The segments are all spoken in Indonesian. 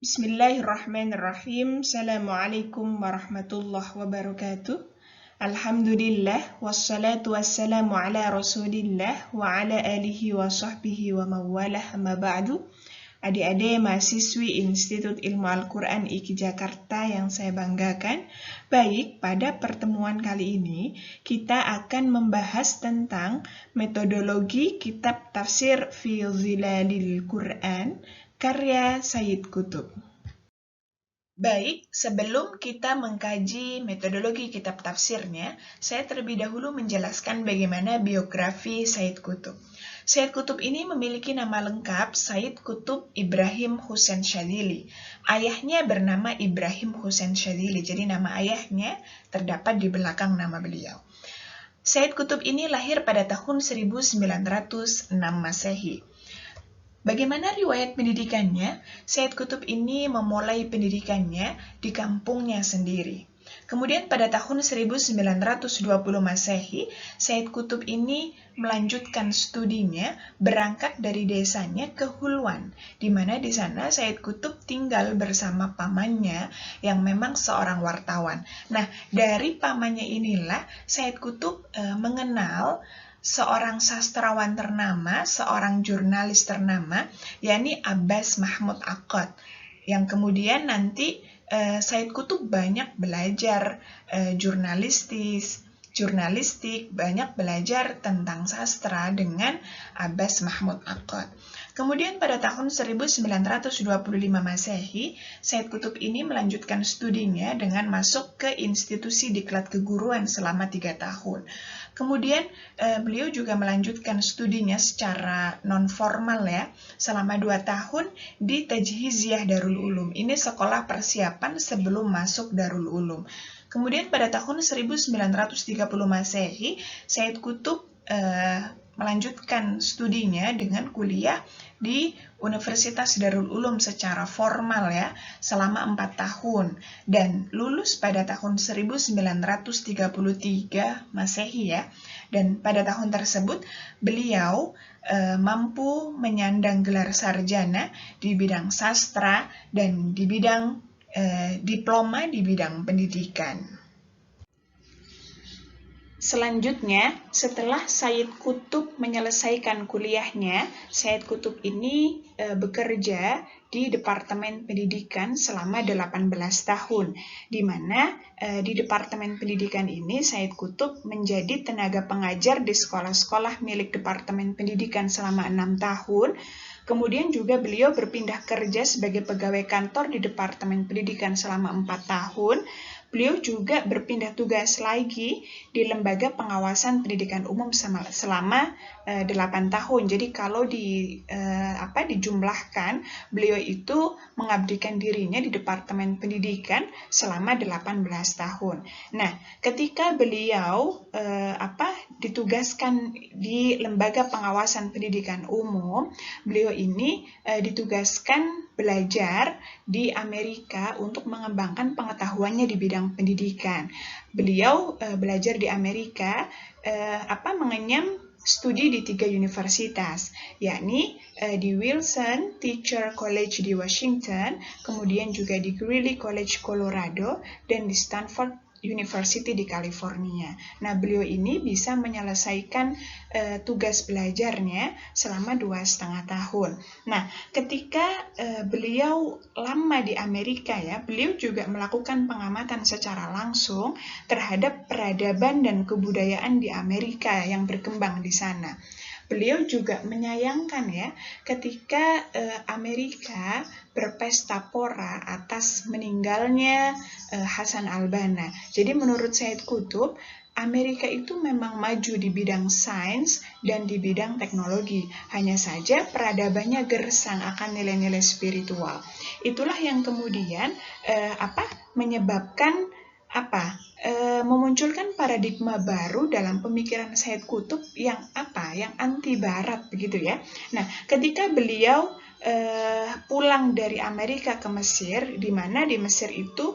Bismillahirrahmanirrahim. Assalamualaikum warahmatullahi wabarakatuh. Alhamdulillah, wassalatu wassalamu ala rasulillah wa ala alihi wa sahbihi wa mawalah amma ba'du. Adik-adik mahasiswi Institut Ilmu Al-Quran IKI Jakarta yang saya banggakan. Baik, pada pertemuan kali ini kita akan membahas tentang metodologi kitab tafsir fi Zilalil Quran karya Sayyid Qutb. Baik, sebelum kita mengkaji metodologi kitab tafsirnya, saya terlebih dahulu menjelaskan bagaimana biografi Sayyid Qutb. Sayyid Qutb ini memiliki nama lengkap Sayyid Qutb Ibrahim Husain Syadzili. Ayahnya bernama Ibrahim Husain Syadzili, jadi nama ayahnya terdapat di belakang nama beliau. Sayyid Qutb ini lahir pada tahun 1906 Masehi. Bagaimana riwayat pendidikannya? Sayyid Qutb ini memulai pendidikannya di kampungnya sendiri. Kemudian pada tahun 1920 Masehi, Sayyid Qutb ini melanjutkan studinya berangkat dari desanya ke Hulwan, di mana di sana Sayyid Qutb tinggal bersama pamannya yang memang seorang wartawan. Nah, dari pamannya inilah Sayyid Qutb mengenal seorang sastrawan ternama, seorang jurnalis ternama, yakni Abbas Mahmud Aqad, yang kemudian nanti Sayyid Qutb banyak belajar jurnalistik, banyak belajar tentang sastra dengan Abbas Mahmud Aqad. Kemudian pada tahun 1925 Masehi, Sayyid Qutb ini melanjutkan studinya dengan masuk ke institusi diklat keguruan selama 3 tahun. Kemudian beliau juga melanjutkan studinya secara non-formal ya, selama 2 tahun di Tajhiziyah Darul Ulum. Ini sekolah persiapan sebelum masuk Darul Ulum. Kemudian pada tahun 1930 Masehi, Sayyid Qutb melanjutkan studinya dengan kuliah di Universitas Darul Ulum secara formal ya, selama 4 tahun dan lulus pada tahun 1933 Masehi ya. Dan pada tahun tersebut beliau mampu menyandang gelar sarjana di bidang sastra dan di bidang diploma di bidang pendidikan. Selanjutnya, setelah Sayyid Qutb menyelesaikan kuliahnya, Sayyid Qutb ini bekerja di Departemen Pendidikan selama 18 tahun, di mana di Departemen Pendidikan ini Sayyid Qutb menjadi tenaga pengajar di sekolah-sekolah milik Departemen Pendidikan selama 6 tahun. Kemudian juga beliau berpindah kerja sebagai pegawai kantor di Departemen Pendidikan selama 4 tahun. Beliau juga berpindah tugas lagi di Lembaga Pengawasan Pendidikan Umum selama 8 tahun. Jadi kalau dijumlahkan, beliau itu mengabdikan dirinya di Departemen Pendidikan selama 18 tahun. Nah, ketika beliau ditugaskan di Lembaga Pengawasan Pendidikan Umum, beliau ini ditugaskan belajar di Amerika untuk mengembangkan pengetahuannya di bidang pendidikan. Beliau belajar di Amerika mengenyam studi di 3 universitas, yakni di Wilson Teacher College di Washington, kemudian juga di Greeley College Colorado, dan di Stanford University di California. Nah, beliau ini bisa menyelesaikan tugas belajarnya selama 2,5 tahun. Nah, ketika beliau lama di Amerika ya, beliau juga melakukan pengamatan secara langsung terhadap peradaban dan kebudayaan di Amerika yang berkembang di sana. Beliau juga menyayangkan ya ketika Amerika berpesta pora atas meninggalnya Hasan al-Banna. Jadi menurut Sayyid Qutb, Amerika itu memang maju di bidang sains dan di bidang teknologi. Hanya saja peradabannya gersang akan nilai-nilai spiritual. Itulah yang kemudian menyebabkan memunculkan paradigma baru dalam pemikiran Sayyid Qutb yang anti barat begitu ya. Nah, ketika beliau pulang dari Amerika ke Mesir, di mana di Mesir itu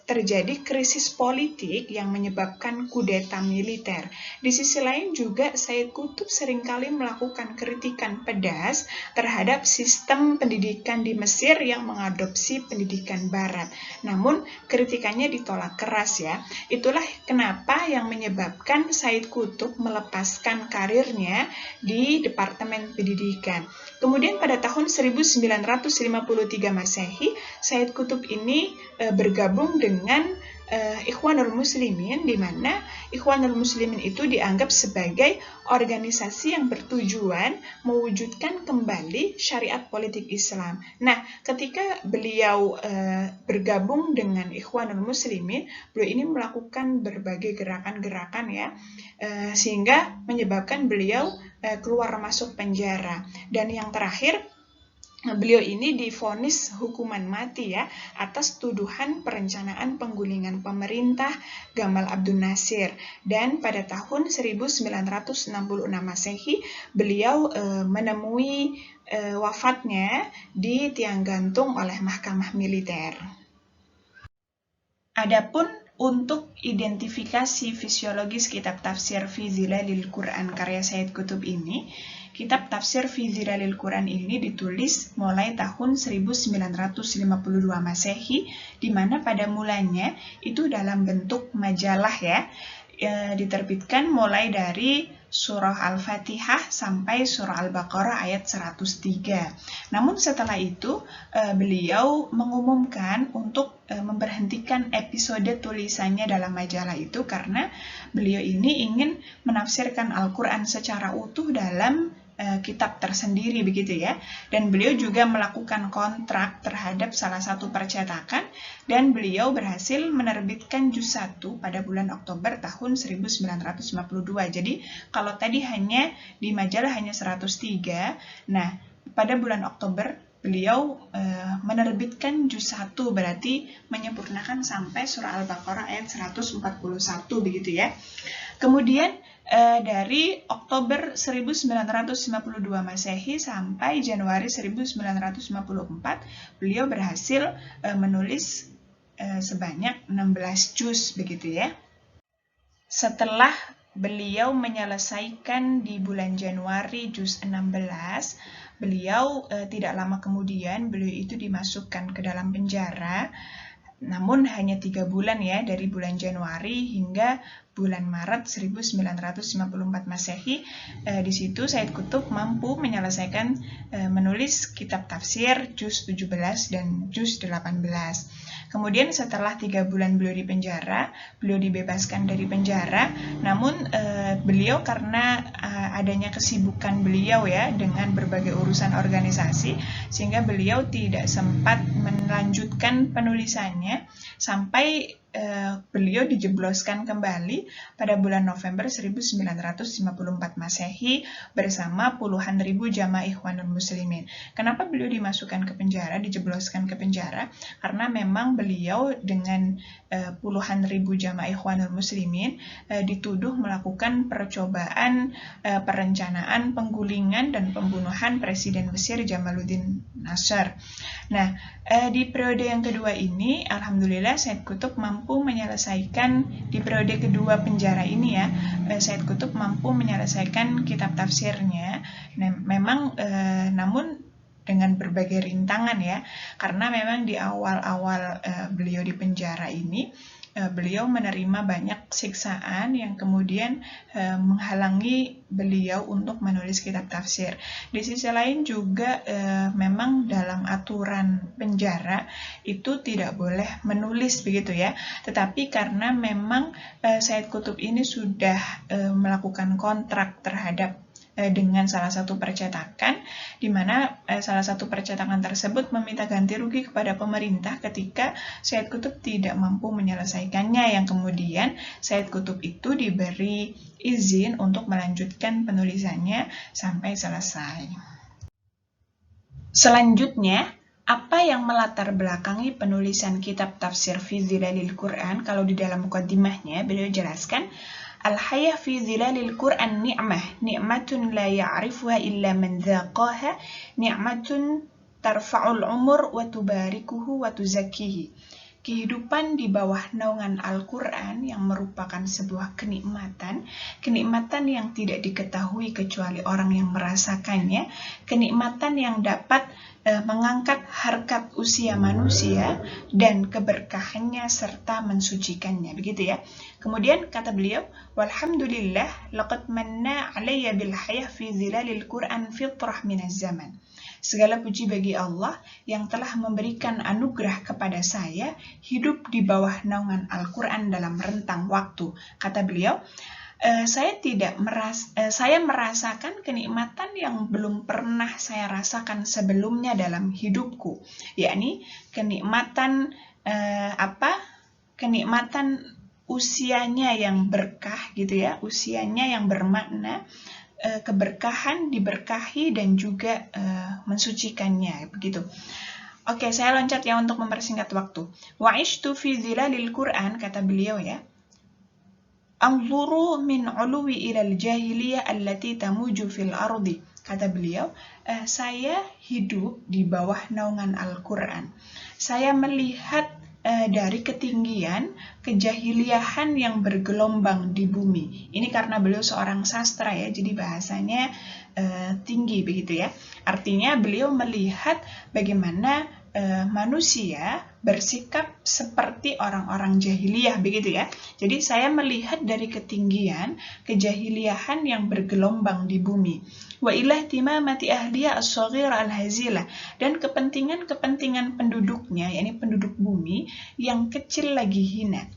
terjadi krisis politik yang menyebabkan kudeta militer. Di sisi lain juga Sayyid Qutb seringkali melakukan kritikan pedas terhadap sistem pendidikan di Mesir yang mengadopsi pendidikan Barat. Namun kritikannya ditolak keras ya. Itulah kenapa yang menyebabkan Sayyid Qutb melepaskan karirnya di Departemen Pendidikan. Kemudian pada tahun 1953 Masehi, Sayyid Qutb ini bergabung dengan Ikhwanul Muslimin, di mana Ikhwanul Muslimin itu dianggap sebagai organisasi yang bertujuan mewujudkan kembali syariat politik Islam. Nah, ketika beliau bergabung dengan Ikhwanul Muslimin, beliau ini melakukan berbagai gerakan-gerakan ya, sehingga menyebabkan beliau keluar masuk penjara. Dan yang terakhir, beliau ini divonis hukuman mati ya atas tuduhan perencanaan penggulingan pemerintah Gamal Abdul Nasir, dan pada tahun 1966 Masehi beliau menemui wafatnya di tiang gantung oleh mahkamah militer. Adapun untuk identifikasi fisiologis kitab tafsir Fi Zilalil Quran karya Sayyid Qutb ini, kitab tafsir Fi Zilalil Quran ini ditulis mulai tahun 1952 Masehi, di mana pada mulanya itu dalam bentuk majalah ya, diterbitkan mulai dari surah Al-Fatihah sampai surah Al-Baqarah ayat 103. Namun setelah itu beliau mengumumkan untuk memberhentikan episode tulisannya dalam majalah itu karena beliau ini ingin menafsirkan Al-Quran secara utuh dalam kitab tersendiri begitu ya. Dan beliau juga melakukan kontrak terhadap salah satu percetakan dan beliau berhasil menerbitkan juz 1 pada bulan Oktober tahun 1952. Jadi kalau tadi hanya di majalah hanya 103, nah pada bulan Oktober beliau menerbitkan juz 1, berarti menyempurnakan sampai surah Al-Baqarah ayat 141 begitu ya. Kemudian dari Oktober 1952 Masehi sampai Januari 1954 beliau berhasil menulis sebanyak 16 juz begitu ya. Setelah beliau menyelesaikan di bulan Januari juz 16, beliau tidak lama kemudian beliau itu dimasukkan ke dalam penjara. Namun hanya 3 bulan ya, dari bulan Januari hingga bulan Maret 1954 Masehi. Di situ Sayyid Qutb mampu menyelesaikan menulis kitab tafsir juz 17 dan juz 18. Kemudian setelah 3 bulan beliau di penjara, beliau dibebaskan dari penjara. Namun beliau karena adanya kesibukan beliau ya dengan berbagai urusan organisasi, sehingga beliau tidak sempat melanjutkan penulisannya sampai beliau dijebloskan kembali pada bulan November 1954 Masehi bersama puluhan ribu jamaah Ikhwanul Muslimin. Kenapa beliau dimasukkan ke penjara, dijebloskan ke penjara? Karena memang beliau dengan puluhan ribu jamaah Ikhwanul Muslimin dituduh melakukan percobaan perencanaan penggulingan dan pembunuhan Presiden Mesir Jamaluddin Nasser. Nah, di periode yang kedua ini, alhamdulillah Sayyid Qutb mampu menyelesaikan, di periode kedua penjara ini ya, Sayyid Qutb mampu menyelesaikan kitab tafsirnya. Nah, memang namun dengan berbagai rintangan ya, karena memang di awal-awal beliau di penjara ini, beliau menerima banyak siksaan yang kemudian menghalangi beliau untuk menulis kitab tafsir. Di sisi lain juga memang dalam aturan penjara itu tidak boleh menulis begitu ya. Tetapi karena memang Sayyid Qutb ini sudah melakukan kontrak terhadap dengan salah satu percetakan, di mana salah satu percetakan tersebut meminta ganti rugi kepada pemerintah ketika Sayyid Qutb tidak mampu menyelesaikannya, yang kemudian Sayyid Qutb itu diberi izin untuk melanjutkan penulisannya sampai selesai. Selanjutnya, apa yang melatar belakangi penulisan kitab tafsir Fi Zilalil Quran? Kalau di dalam muqaddimahnya beliau jelaskan Al-hayah fi zilalil Qur'an ni'matun la ya'rifuha illa man dzaqaha, ni'matun tarfa'ul umur wa tubarikuhu wa tuzakkihi. Kehidupan di bawah naungan Al-Quran yang merupakan sebuah kenikmatan yang tidak diketahui kecuali orang yang merasakannya, kenikmatan yang dapat mengangkat harkat usia manusia dan keberkahannya serta mensucikannya, begitu ya. Kemudian kata beliau, walhamdulillah laqad manna alayya bil hayah fi zilalil Qur'an fitrah minaz zaman. Segala puji bagi Allah yang telah memberikan anugerah kepada saya hidup di bawah naungan Al-Quran dalam rentang waktu. Kata beliau, saya merasakan kenikmatan yang belum pernah saya rasakan sebelumnya dalam hidupku, yakni kenikmatan kenikmatan usianya yang berkah gitu ya, usianya yang bermakna, keberkahan, diberkahi dan juga mensucikannya begitu. Oke, saya loncat ya untuk mempersingkat waktu. Wa'ishtu fi zilalil Qur'an, kata beliau ya. Anzuru min uluwi ilal jahiliyah allati tamuju fil ardi. Kata beliau, saya hidup di bawah naungan Al-Quran. Saya melihat dari ketinggian kejahiliahan yang bergelombang di bumi. Ini karena beliau seorang sastra ya, jadi bahasanya tinggi begitu ya. Artinya beliau melihat bagaimana manusia bersikap seperti orang-orang jahiliyah begitu ya. Jadi saya melihat dari ketinggian kejahiliahan yang bergelombang di bumi. Wa ila ihtimamati ahliya as-saghira al-hazila, dan kepentingan-kepentingan penduduknya, yakni penduduk bumi yang kecil lagi hina.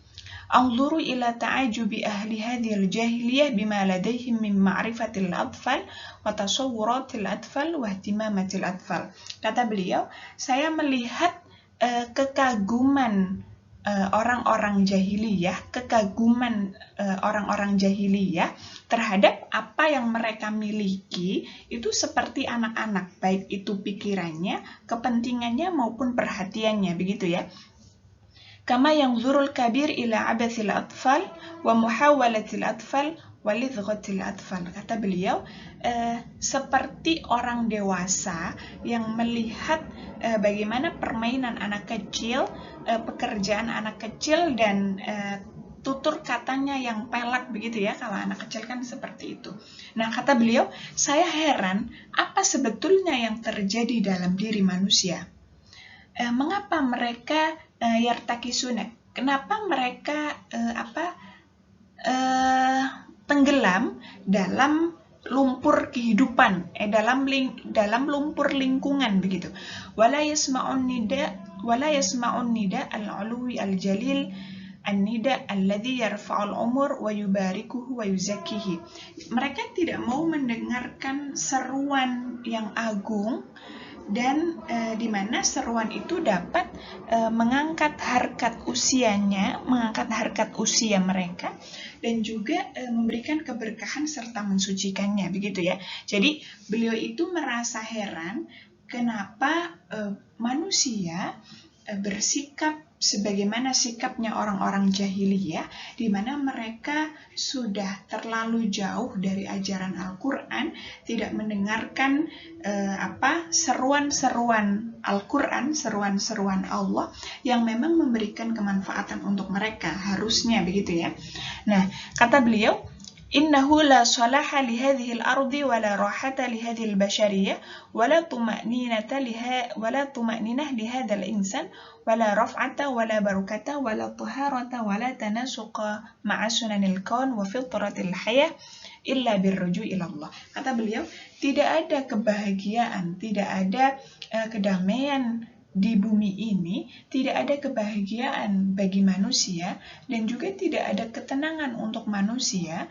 Anzuru ila ta'ajubi ahli hadhil jahiliyah bima ladaihim min ma'rifatil atfal wa tasawwuratil atfal wa ihtimamatil atfal. Kata beliau, saya melihat kekaguman orang-orang jahiliyah, orang-orang jahiliyah terhadap apa yang mereka miliki itu seperti anak-anak, baik itu pikirannya, kepentingannya maupun perhatiannya begitu ya. Kama yanzurul kabir ila abathil atfal wa muhawalatil atfal wa lidghatil atfal. Kata beliau, seperti orang dewasa yang melihat bagaimana permainan anak kecil, pekerjaan anak kecil dan tutur katanya yang pelak begitu ya, kalau anak kecil kan seperti itu. Nah, kata beliau, saya heran apa sebetulnya yang terjadi dalam diri manusia. Mengapa mereka yartakisuna? Kenapa mereka tenggelam dalam lumpur kehidupan, dalam lumpur lingkungan begitu. Wala yasma'un nida al-'ulwi al-jalil an-nida alladhi yarfa'ul umur wa yubarikuhu wa yuzakkihi. Mereka tidak mau mendengarkan seruan yang agung dan di mana seruan itu dapat mengangkat harkat usianya, mengangkat harkat usia mereka dan juga memberikan keberkahan serta mensucikannya begitu ya. Jadi beliau itu merasa heran kenapa manusia bersikap sebagaimana sikapnya orang-orang jahiliyah, di mana mereka sudah terlalu jauh dari ajaran Al-Quran, tidak mendengarkan seruan-seruan Al-Quran, seruan-seruan Allah yang memang memberikan kemanfaatan untuk mereka, harusnya begitu ya. Nah, kata beliau, innahu la salaha li hadhihi al-ardi wa la rahata li hadhihi al-bashariyah wa la tuma'ninata li hadzal insan wa la raf'ata wa la barakata wa la taharata wa la tanasuqa ma'a sunanil kaun wa fitratil hayah illa birruju' ila Allah. Kata beliau, tidak ada kebahagiaan, tidak ada kedamaian di bumi ini, tidak ada kebahagiaan bagi manusia dan juga tidak ada ketenangan untuk manusia,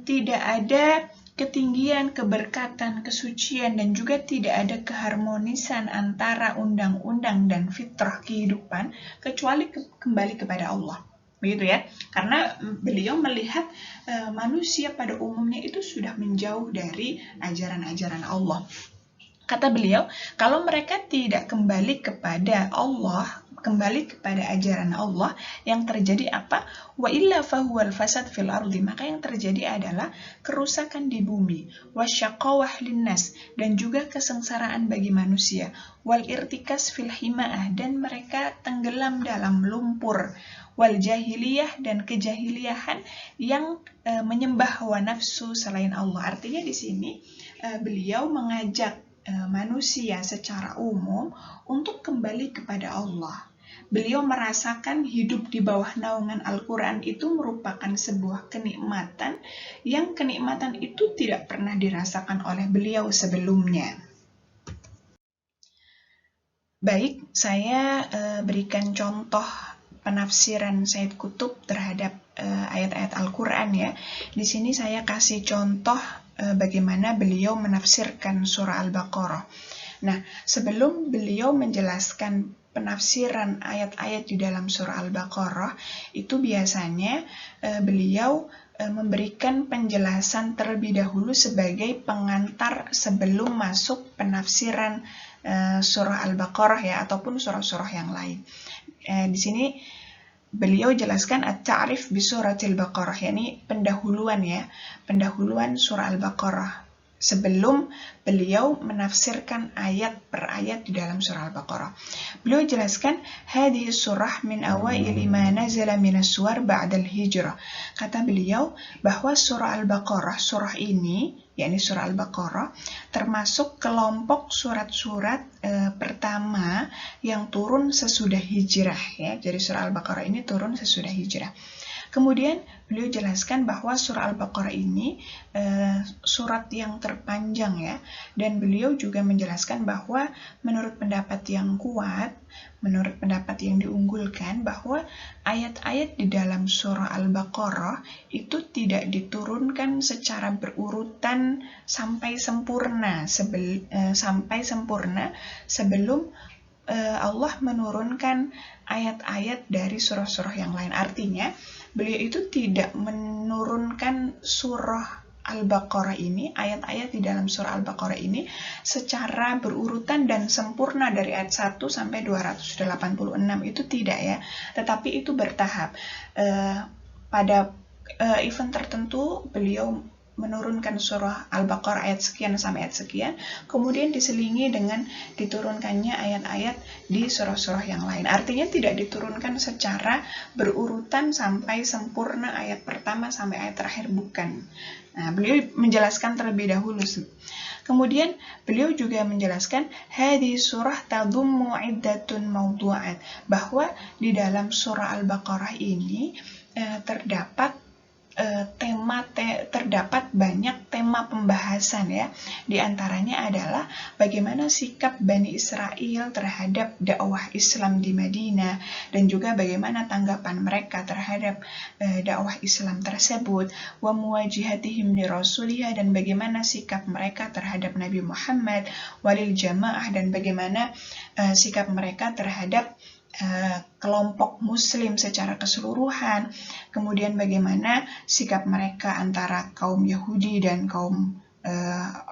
tidak ada ketinggian, keberkatan, kesucian dan juga tidak ada keharmonisan antara undang-undang dan fitrah kehidupan kecuali kembali kepada Allah. Begitu ya, karena beliau melihat manusia pada umumnya itu sudah menjauh dari ajaran-ajaran Allah. Kata beliau, kalau mereka tidak kembali kepada Allah, kembali kepada ajaran Allah, yang terjadi apa? Wa illa fahuwal fasad fil ardi, maka yang terjadi adalah kerusakan di bumi, wasyaqawah linnas, dan juga kesengsaraan bagi manusia, wal irtikas fil himaah, dan mereka tenggelam dalam lumpur, wal jahiliyah, dan kejahiliahan yang menyembah hawa nafsu selain Allah. Artinya di sini beliau mengajak manusia secara umum untuk kembali kepada Allah. Beliau merasakan hidup di bawah naungan Al-Quran itu merupakan sebuah kenikmatan yang kenikmatan itu tidak pernah dirasakan oleh beliau sebelumnya. Baik, saya berikan contoh penafsiran Sayyid Qutb terhadap ayat-ayat Al-Quran ya. Di sini saya kasih contoh bagaimana beliau menafsirkan surah Al-Baqarah. Nah, sebelum beliau menjelaskan penafsiran ayat-ayat di dalam surah Al-Baqarah, itu biasanya beliau memberikan penjelasan terlebih dahulu sebagai pengantar sebelum masuk penafsiran surah Al-Baqarah ya, ataupun surah-surah yang lain. Di sini beliau jelaskan at-ta'rif bi suratil Baqarah, yakni pendahuluan ya, pendahuluan surah Al-Baqarah sebelum beliau menafsirkan ayat per ayat di dalam surah Al-Baqarah. Beliau jelaskan hadhihi surah min awaili ma nazala minas suwar ba'dal hijrah. Kata beliau bahwa surah Al-Baqarah, surah ini yakni surah Al-Baqarah, termasuk kelompok surat-surat pertama yang turun sesudah hijrah ya. Jadi surah Al-Baqarah ini turun sesudah hijrah. Kemudian beliau jelaskan bahwa surah Al-Baqarah ini surat yang terpanjang ya, dan beliau juga menjelaskan bahwa menurut pendapat yang kuat, menurut pendapat yang diunggulkan, bahwa ayat-ayat di dalam surah Al-Baqarah itu tidak diturunkan secara berurutan sampai sempurna sebelum Allah menurunkan ayat-ayat dari surah-surah yang lain. Artinya beliau itu tidak menurunkan surah Al-Baqarah ini, ayat-ayat di dalam surah Al-Baqarah ini secara berurutan dan sempurna dari ayat 1 sampai 286 itu tidak ya, tetapi itu bertahap. Pada event tertentu beliau menurunkan surah Al-Baqarah ayat sekian sampai ayat sekian, kemudian diselingi dengan diturunkannya ayat-ayat di surah-surah yang lain. Artinya tidak diturunkan secara berurutan sampai sempurna ayat pertama sampai ayat terakhir, bukan. Nah, beliau menjelaskan terlebih dahulu. Kemudian beliau juga menjelaskan hadhihi surah tadummu iddatun mawdu'at, bahwa di dalam surah Al-Baqarah ini terdapat banyak tema pembahasan ya. Di antaranya adalah bagaimana sikap Bani Israel terhadap dakwah Islam di Madinah, dan juga bagaimana tanggapan mereka terhadap dakwah Islam tersebut, wa muwajihatihim li rasulihah, dan bagaimana sikap mereka terhadap Nabi Muhammad, walil jamaah, dan bagaimana sikap mereka terhadap kelompok muslim secara keseluruhan, kemudian bagaimana sikap mereka antara kaum Yahudi dan kaum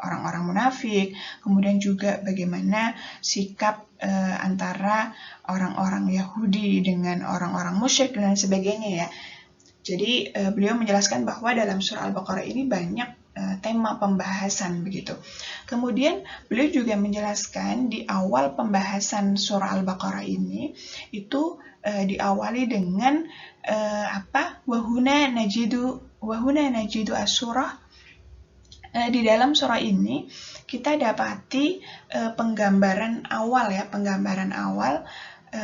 orang-orang munafik, kemudian juga bagaimana sikap antara orang-orang Yahudi dengan orang-orang musyrik dan sebagainya ya. Jadi beliau menjelaskan bahwa dalam surah Al-Baqarah ini banyak tema pembahasan begitu. Kemudian beliau juga menjelaskan di awal pembahasan surah Al-Baqarah ini itu diawali dengan wahuna najidu as-surah. Di dalam surah ini kita dapati penggambaran awal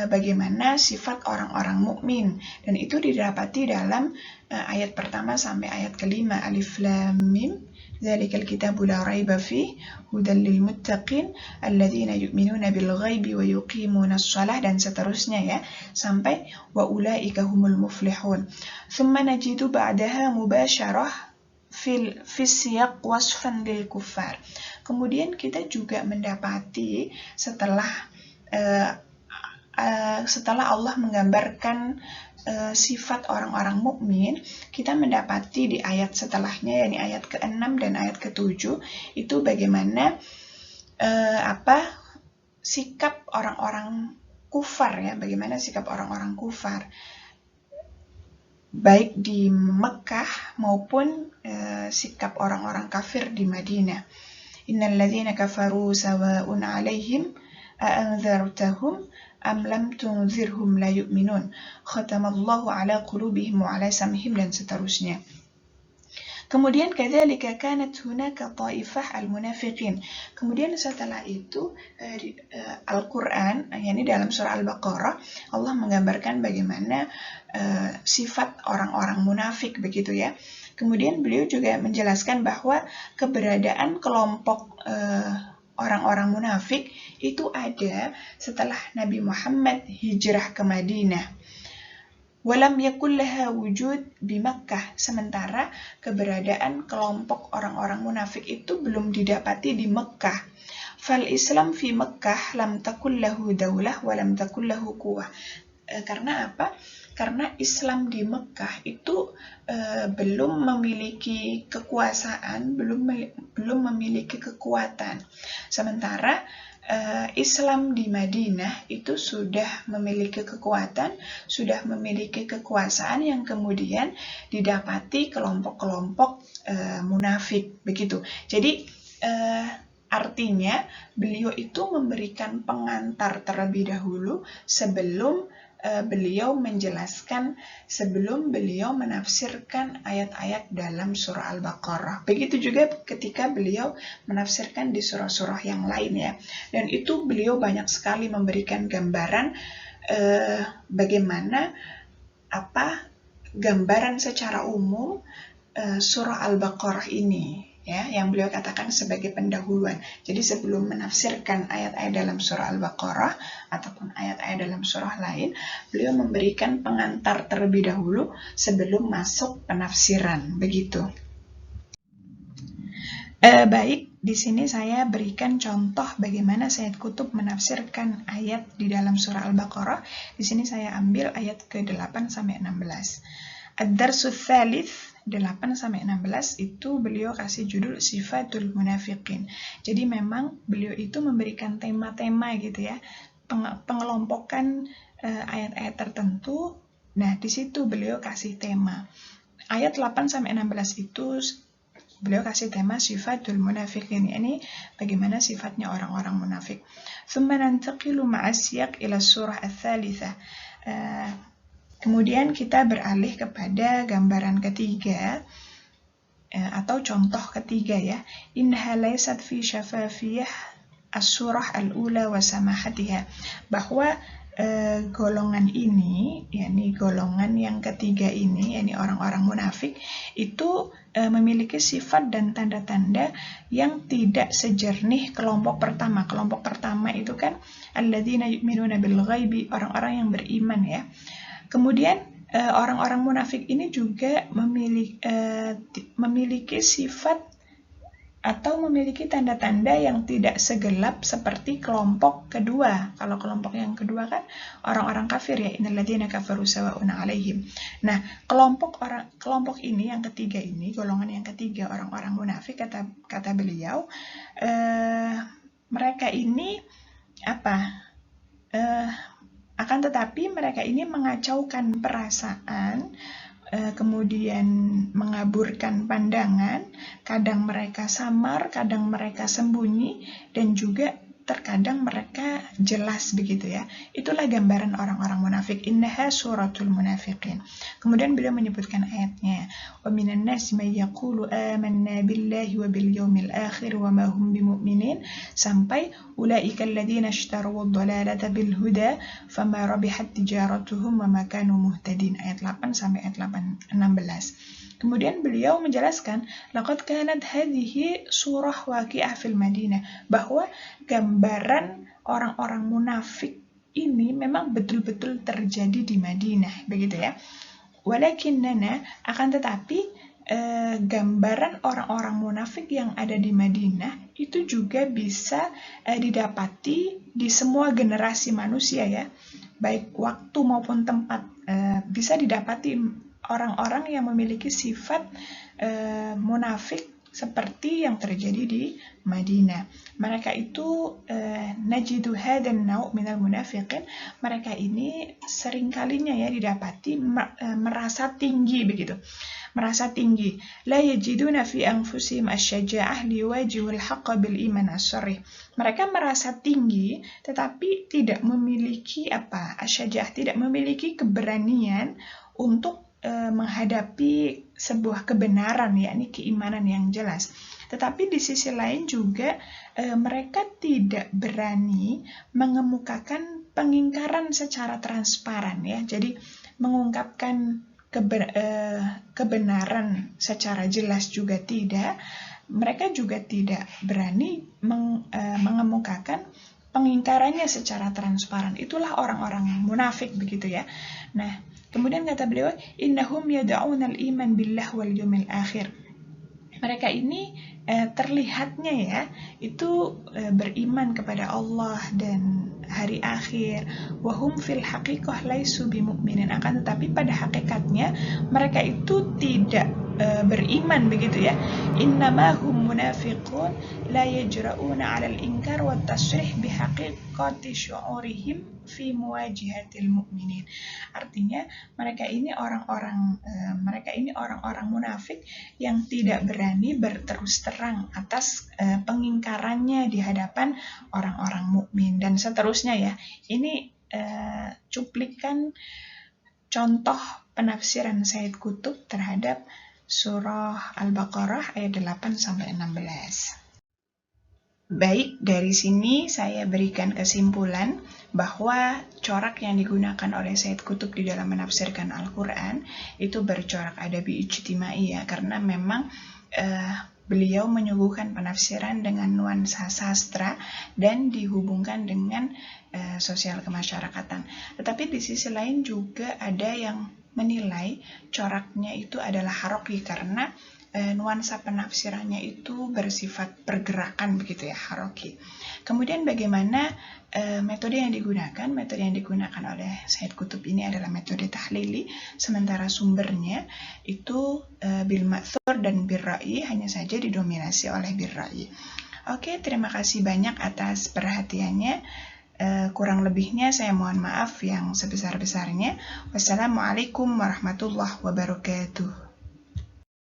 bagaimana sifat orang-orang mukmin, dan itu didapati dalam ayat pertama sampai ayat kelima. Alif lam mim dzalikal kitabu la raiba fihi hudal lil muttaqin alladzina yu'minuna bil ghaibi wa yuqimunas shalah, dan seterusnya ya, sampai wa ulaika humul muflihun. Thumma najidu ba'daha mubasyarah fil siyaq wasfan lil kuffar. Kemudian kita juga mendapati setelah Allah menggambarkan sifat orang-orang mukmin, kita mendapati di ayat setelahnya, yakni ayat ke-6 dan ayat ke-7, itu bagaimana sikap orang-orang kufar ya, bagaimana sikap orang-orang kufar baik di Mekah maupun sikap orang-orang kafir di Madinah. Innal ladzina kafaru sawa'un 'alaihim a'anzartahum am lam tunzirhum la yu'minun. Khatamallahu 'ala qulubihim wa 'ala sam'ihim, dan seterusnya. Kemudian kadzalika kanat hunaka ta'ifah al-munafiqin. Kemudian setelah itu Al-Qur'an, yakni dalam surah Al-Baqarah, Allah menggambarkan bagaimana sifat orang-orang munafik begitu ya. Kemudian beliau juga menjelaskan bahwa keberadaan kelompok orang-orang munafik itu ada setelah Nabi Muhammad hijrah ke Madinah. Walam yakul laha wujud di Makkah, sementara keberadaan kelompok orang-orang munafik itu belum didapati di Mekkah. Fal Islam fi Makkah lam takul lahu daulah walam takul lahu quwwah. Karena apa? Karena Islam di Mekkah itu belum memiliki kekuasaan, belum memiliki kekuatan. Sementara Islam di Madinah itu sudah memiliki kekuatan, sudah memiliki kekuasaan yang kemudian didapati kelompok-kelompok munafik begitu. Jadi artinya beliau itu memberikan pengantar terlebih dahulu sebelum beliau menjelaskan, sebelum beliau menafsirkan ayat-ayat dalam surah Al-Baqarah. Begitu juga ketika beliau menafsirkan di surah-surah yang lain ya. Dan itu beliau banyak sekali memberikan gambaran bagaimana gambaran secara umum surah Al-Baqarah ini ya, yang beliau katakan sebagai pendahuluan. Jadi sebelum menafsirkan ayat-ayat dalam surah Al-Baqarah ataupun ayat-ayat dalam surah lain, beliau memberikan pengantar terlebih dahulu sebelum masuk penafsiran, begitu. Baik, di sini saya berikan contoh bagaimana Sayyid Qutb menafsirkan ayat di dalam surah Al-Baqarah. Di sini saya ambil ayat ke-8 sampai 16. Ad-Darsu Tsalits 8-16 itu beliau kasih judul Sifatul Munafiqin. Jadi memang beliau itu memberikan tema-tema gitu ya, pengelompokan ayat-ayat tertentu. Nah, di situ beliau kasih tema. Ayat 8-16 itu beliau kasih tema Sifatul Munafiqin. Ini bagaimana sifatnya orang-orang munafik. Tsumma nantaqilu ma'a siyaq ila surah ats-tsalitsah. Kemudian kita beralih kepada gambaran ketiga atau contoh ketiga ya. Innaha laysat fi syafafiyah as-surah al-ula wa samahatiha. Bahwa golongan ini, yakni golongan yang ketiga ini, yakni orang-orang munafik, itu memiliki sifat dan tanda-tanda yang tidak sejernih kelompok pertama. Kelompok pertama itu kan alladzina yu'minuna bil ghaibi, orang-orang yang beriman ya. Kemudian orang-orang munafik ini juga memiliki sifat atau memiliki tanda-tanda yang tidak segelap seperti kelompok kedua. Kalau kelompok yang kedua kan orang-orang kafir ya, innal ladzina kafaru sawa'un 'alaihim. Nah, kelompok ini yang ketiga ini, golongan yang ketiga orang-orang munafik, kata beliau, mereka ini akan tetapi mereka ini mengacaukan perasaan, kemudian mengaburkan pandangan, kadang mereka samar, kadang mereka sembunyi, dan juga terkadang mereka jelas begitu ya. Itulah gambaran orang-orang munafik. Innaha suratul munafiqin. Kemudian beliau menyebutkan ayatnya. Wa minan nasi may yaqulu amanna billahi wa bil yaumil akhir wa ma hum bimu'minin, sampai ulaika alladziina ishtaraw ad-dhalalata bil huda fama rabihat tijaratuhum wa ma kanu muhtadin. Ayat 8 sampai ayat 16. Kemudian beliau menjelaskan, laqad kanat hadhihi surah waqi'ah fil Madinah, bahwa gambaran orang-orang munafik ini memang betul-betul terjadi di Madinah, begitu ya. Walakinnana, akan tetapi gambaran orang-orang munafik yang ada di Madinah itu juga bisa didapati di semua generasi manusia ya, baik waktu maupun tempat. Bisa didapati orang-orang yang memiliki sifat munafik seperti yang terjadi di Madinah. Mereka itu najidu hadan nau' minal munafiqin. Mereka ini seringkalinya ya didapati merasa tinggi begitu. Merasa tinggi. La yajiduna fi anfusihim asyaja'ah liwajihul haqqa bil iman as-sharih. Mereka merasa tinggi tetapi tidak memiliki asyaja'ah, tidak memiliki keberanian untuk menghadapi sebuah kebenaran, yakni keimanan yang jelas. Tetapi di sisi lain juga mereka tidak berani mengemukakan pengingkaran secara transparan ya. Jadi mengungkapkan kebenaran secara jelas juga tidak. Mereka juga tidak berani mengemukakan pengingkarannya secara transparan. Itulah orang-orang munafik begitu ya. Nah, kemudian kata beliau, innahum yad'unal iman billah wal yawmil akhir. Mereka ini terlihatnya ya itu beriman kepada Allah dan hari akhir. Wahum fil haqiqah laisu bimu'minin, akan tetapi pada hakikatnya mereka itu tidak beriman begitu ya. Innamahum munafiqun la yajra'una 'alal inkar wa tasrih bihaqiqati syu'urihim fi muwajihatil mu'minin. Artinya mereka ini orang-orang munafik yang tidak berani berterus terang atas pengingkarannya di hadapan orang-orang mukmin dan seterusnya ya. Ini cuplikan contoh penafsiran Sayyid Qutb terhadap surah Al-Baqarah ayat 8-16. Baik, dari sini saya berikan kesimpulan bahwa corak yang digunakan oleh Sayyid Qutb di dalam menafsirkan Al-Quran itu bercorak adabi ijtimai ya, karena memang beliau menyuguhkan penafsiran dengan nuansa sastra dan dihubungkan dengan sosial kemasyarakatan. Tetapi di sisi lain juga ada yang menilai coraknya itu adalah haroki karena nuansa penafsirannya itu bersifat pergerakan begitu ya, haroki. Kemudian bagaimana metode yang digunakan? Metode yang digunakan oleh Sayyid Qutb ini adalah metode tahlili, sementara sumbernya itu bil ma'thur dan bir ra'i, hanya saja didominasi oleh bir ra'i. Oke, terima kasih banyak atas perhatiannya. Kurang lebihnya saya mohon maaf yang sebesar-besarnya. Wassalamualaikum warahmatullahi wabarakatuh.